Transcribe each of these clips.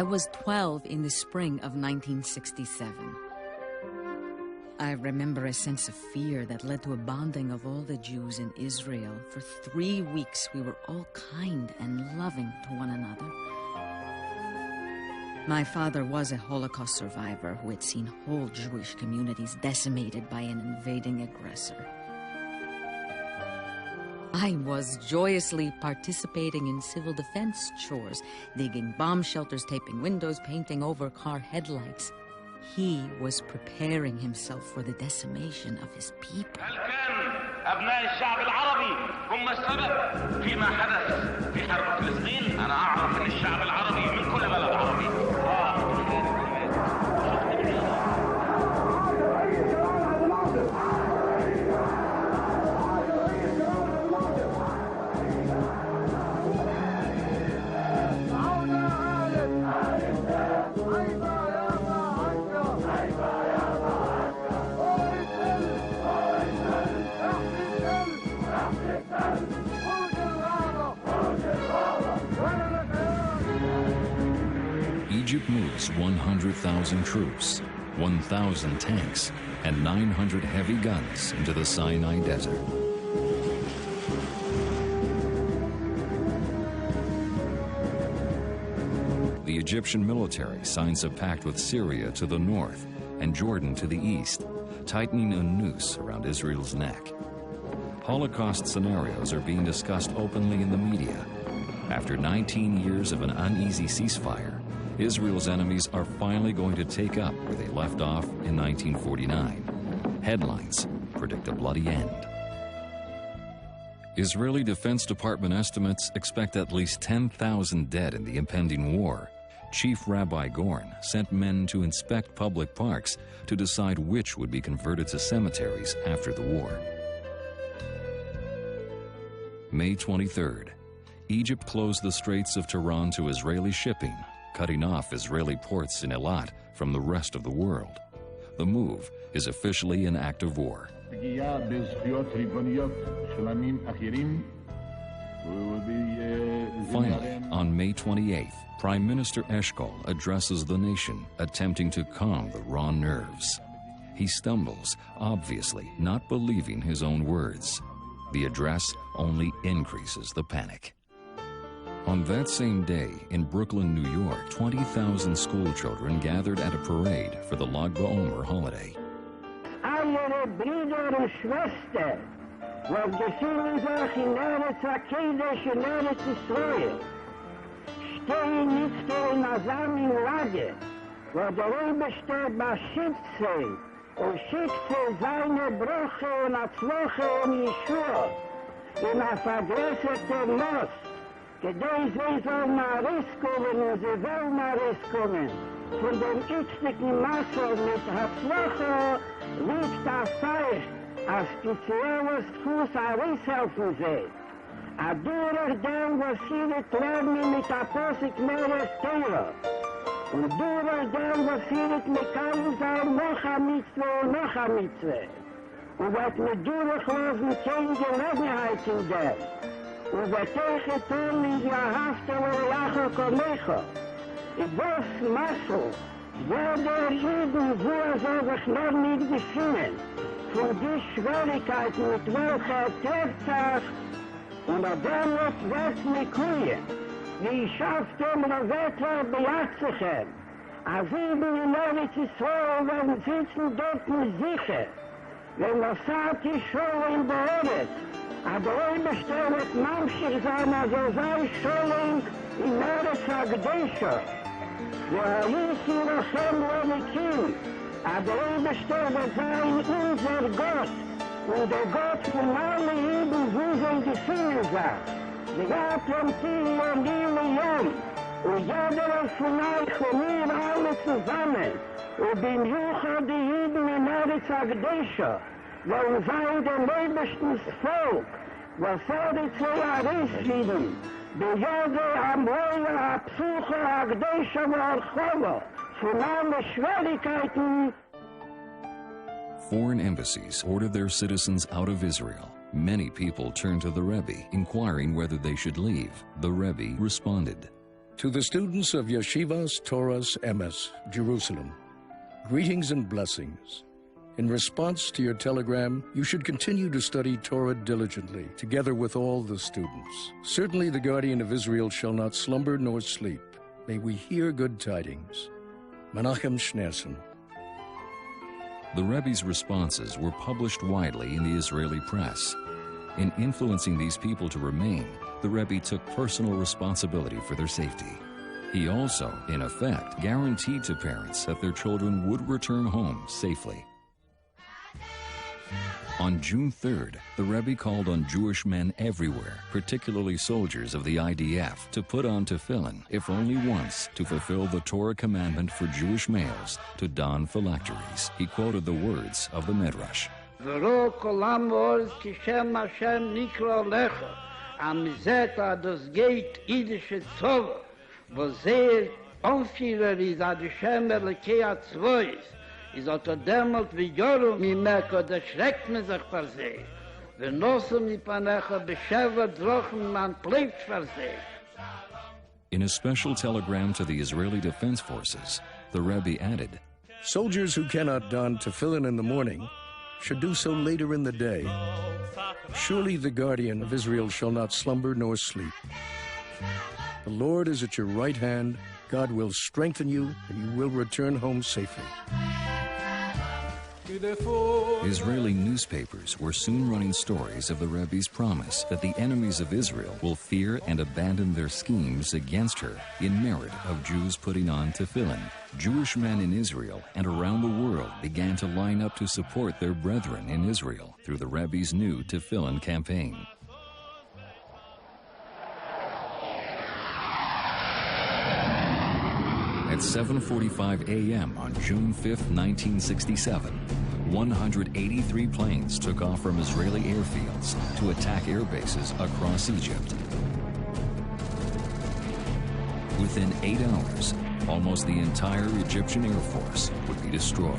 I was 12 in the spring of 1967. I remember a sense of fear that led to a bonding of all the Jews in Israel. For 3 weeks, we were all kind and loving to one another. My father was a Holocaust survivor who had seen whole Jewish communities decimated by an invading aggressor. I was joyously participating in civil defense chores, digging bomb shelters, taping windows, painting over car headlights. He was preparing himself for the decimation of his people. هل كان أبناء الشعب العربي هم السبب فيما حدث في حرب فلسطين؟ أنا أعرف أن الشعب العربي من كل بلد عربي Egypt moves 100,000 troops, 1,000 tanks, and 900 heavy guns into the Sinai Desert. The Egyptian military signs a pact with Syria to the north and Jordan to the east, tightening a noose around Israel's neck. Holocaust scenarios are being discussed openly in the media. After 19 years of an uneasy ceasefire, Israel's enemies are finally going to take up where they left off in 1949. Headlines predict a bloody end. Israeli Defense Department estimates expect at least 10,000 dead in the impending war. Chief Rabbi Gorn sent men to inspect public parks to decide which would be converted to cemeteries after the war. May 23rd. Egypt closed the Straits of Tiran to Israeli shipping, cutting off Israeli ports in Eilat from the rest of the world. The move is officially an act of war. Finally, on May 28th, Prime Minister Eshkol addresses the nation, attempting to calm the raw nerves. He stumbles, obviously not believing his own words. The address only increases the panic. On that same day, in Brooklyn, New York, 20,000 school children gathered at a parade for the Lag BaOmer holiday. Alle Brüder und Schwestern, was gefühlen sich in Eretz HaKodesh in Eretz Israel, stehen nicht in einem Lager, wo der Oberste beschützt sie und schickt sie seine Brüche und Atzloche und Yeshua in ein vergrößerter Most. Gedei sie sollen mal rauskommen und sie wollen mal rauskommen. Von dem übstigen Masse mit Hatzloche liegt das Zeichen, als spezielles Fuß heraushelfen sie. A durch dem, was sie nicht lernen mit Apostel mehr Teile. Und durch dem, was sie nicht mit Kallen sein, noch eine Mitzwe und noch eine Mitzwe. Und was mit durchlassen, keine Gelegenheit in dem. Und wir tegen tun in die Hafte und Lache Komecho. Ich weiß, Massel, jeder Jeden, wo soll sich noch nicht gefühlen, von die Schwierigkeiten, mit welcher trifft sich, und damit wird mich kuhen. Wie schafft der Wetter bejazigen? Als eben in Eretz Israel werden sitzen dort nicht sicher. Wenn das Saat ist schon in der Eretz, aber Oberste wird manchmal sein, also sei schon in Eretz HaKodesh. Wir hießen Rochem Lonikim, aber Oberste wird sein unser Gott und der Gott von allen Juden, wo sie gefühlt sind. Die Gaten, Tili und Lilium und jeder von euch und mir alle zusammen und bin Jucha die Juden in Eretz HaKodesh. Wollen sein dem obersten Volk, was die zwei Arrestschieden, die Jode am Wohle, Absuche, Agdesha und Archova, von allen Schwierigkeiten. Foreign embassies ordered their citizens out of Israel. Many people turned to the Rebbe, inquiring whether they should leave. The Rebbe responded, To the students of Yeshivas Torahs Emes, Jerusalem, greetings and blessings. In response to your telegram, you should continue to study Torah diligently, together with all the students. Certainly the guardian of Israel shall not slumber nor sleep. May we hear good tidings. Menachem Schneerson. The Rebbe's responses were published widely in the Israeli press. In influencing these people to remain, the Rebbe took personal responsibility for their safety. He also, in effect, guaranteed to parents that their children would return home safely. On June 3rd, the Rebbe called on Jewish men everywhere, particularly soldiers of the IDF, to put on tefillin, if only once, to fulfill the Torah commandment for Jewish males to don phylacteries. He quoted the words of the Midrash. V'ro kol amor kishem Hashem nikra lecha, amizeta das geit idische Tova, wo sehr Anführer ist ad Hashem Elokei Atzvois, is unter demot wie Joru mi meko, da schreckt me sich vor sich. Wenn nosu mi panecha beschewa drochen man bleibt vor sich. In a special telegram to the Israeli Defense Forces, the Rebbe added, Soldiers who cannot don tefillin in the morning should do so later in the day. Surely the guardian of Israel shall not slumber nor sleep. The Lord is at your right hand. God will strengthen you, and you will return home safely. Israeli newspapers were soon running stories of the Rebbe's promise that the enemies of Israel will fear and abandon their schemes against her in merit of Jews putting on tefillin. Jewish men in Israel and around the world began to line up to support their brethren in Israel through the Rebbe's new tefillin campaign. At 7:45 a.m. on June 5, 1967, 183 planes took off from Israeli airfields to attack air bases across Egypt. Within 8 hours, almost the entire Egyptian Air Force would be destroyed.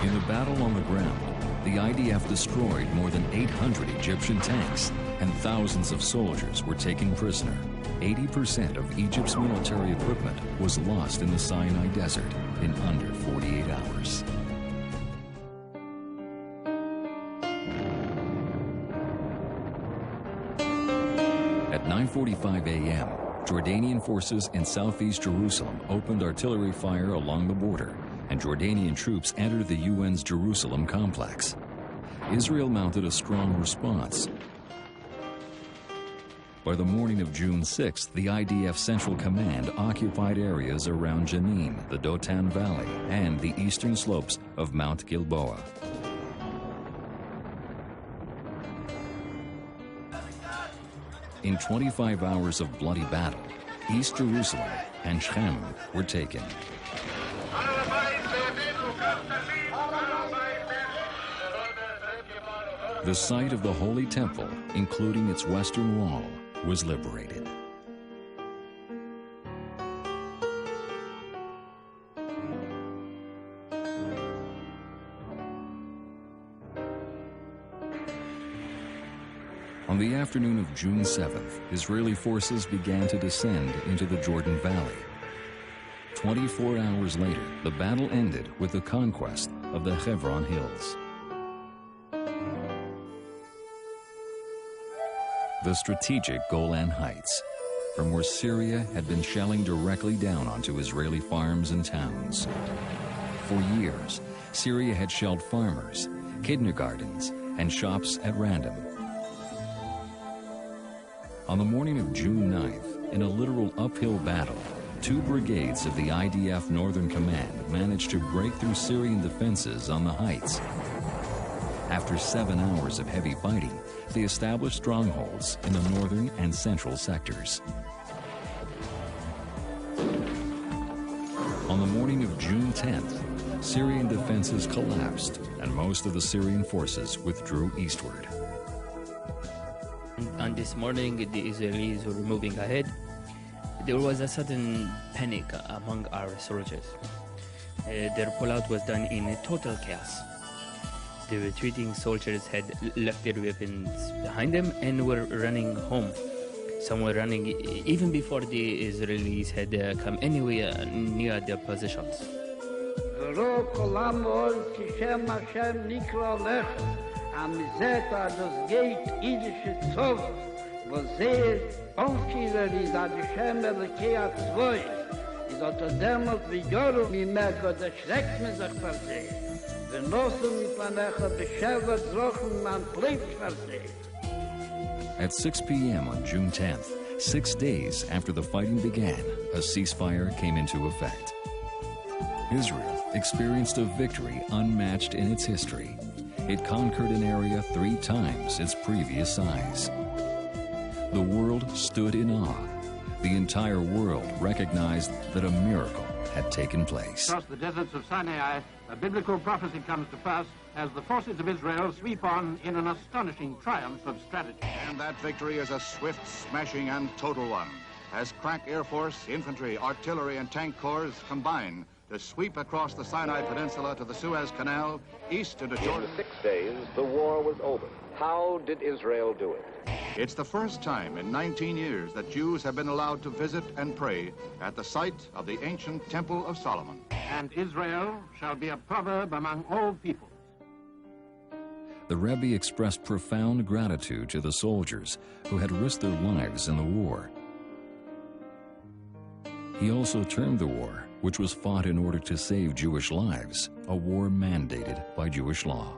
In the battle on the ground, the IDF destroyed more than 800 Egyptian tanks, and thousands of soldiers were taken prisoner. 80% of Egypt's military equipment was lost in the Sinai Desert in under 48 hours. At 9:45 a.m., Jordanian forces in southeast Jerusalem opened artillery fire along the border, and Jordanian troops entered the UN's Jerusalem complex. Israel mounted a strong response. By the morning of June 6th, the IDF Central Command occupied areas around Jenin, the Dotan Valley, and the eastern slopes of Mount Gilboa. In 25 hours of bloody battle, East Jerusalem and Shechem were taken. The site of the Holy Temple, including its western wall, was liberated. On the afternoon of June 7th, Israeli forces began to descend into the Jordan Valley. 24 hours later, the battle ended with the conquest of the Hebron Hills. The strategic Golan Heights, from where Syria had been shelling directly down onto Israeli farms and towns. For years, Syria had shelled farmers, kindergartens, and shops at random. On the morning of June 9th, in a literal uphill battle, 2 brigades of the IDF Northern Command managed to break through Syrian defenses on the heights. After 7 hours of heavy fighting, they established strongholds in the northern and central sectors. On the morning of June 10th, Syrian defenses collapsed and most of the Syrian forces withdrew eastward. On this morning, the Israelis were moving ahead. There was a sudden panic among our soldiers. Their pullout was done in total chaos. The retreating soldiers had left their weapons behind them and were running home. Some were running even before the Israelis had come anywhere near their positions. At 6 p.m. on June 10th, 6 days after the fighting began, a ceasefire came into effect. Israel experienced a victory unmatched in its history. It conquered an area 3 times its previous size. The world stood in awe. The entire world recognized that a miracle had taken place. Across the deserts of Sinai, a biblical prophecy comes to pass as the forces of Israel sweep on in an astonishing triumph of strategy. And that victory is a swift, smashing, and total one, as crack Air Force, infantry, artillery, and tank corps combine to sweep across the Sinai Peninsula to the Suez Canal, east into Jordan. In 6 days, the war was over. How did Israel do it? It's the first time in 19 years that Jews have been allowed to visit and pray at the site of the ancient Temple of Solomon. And Israel shall be a proverb among all peoples. The Rebbe expressed profound gratitude to the soldiers who had risked their lives in the war. He also termed the war, which was fought in order to save Jewish lives, a war mandated by Jewish law.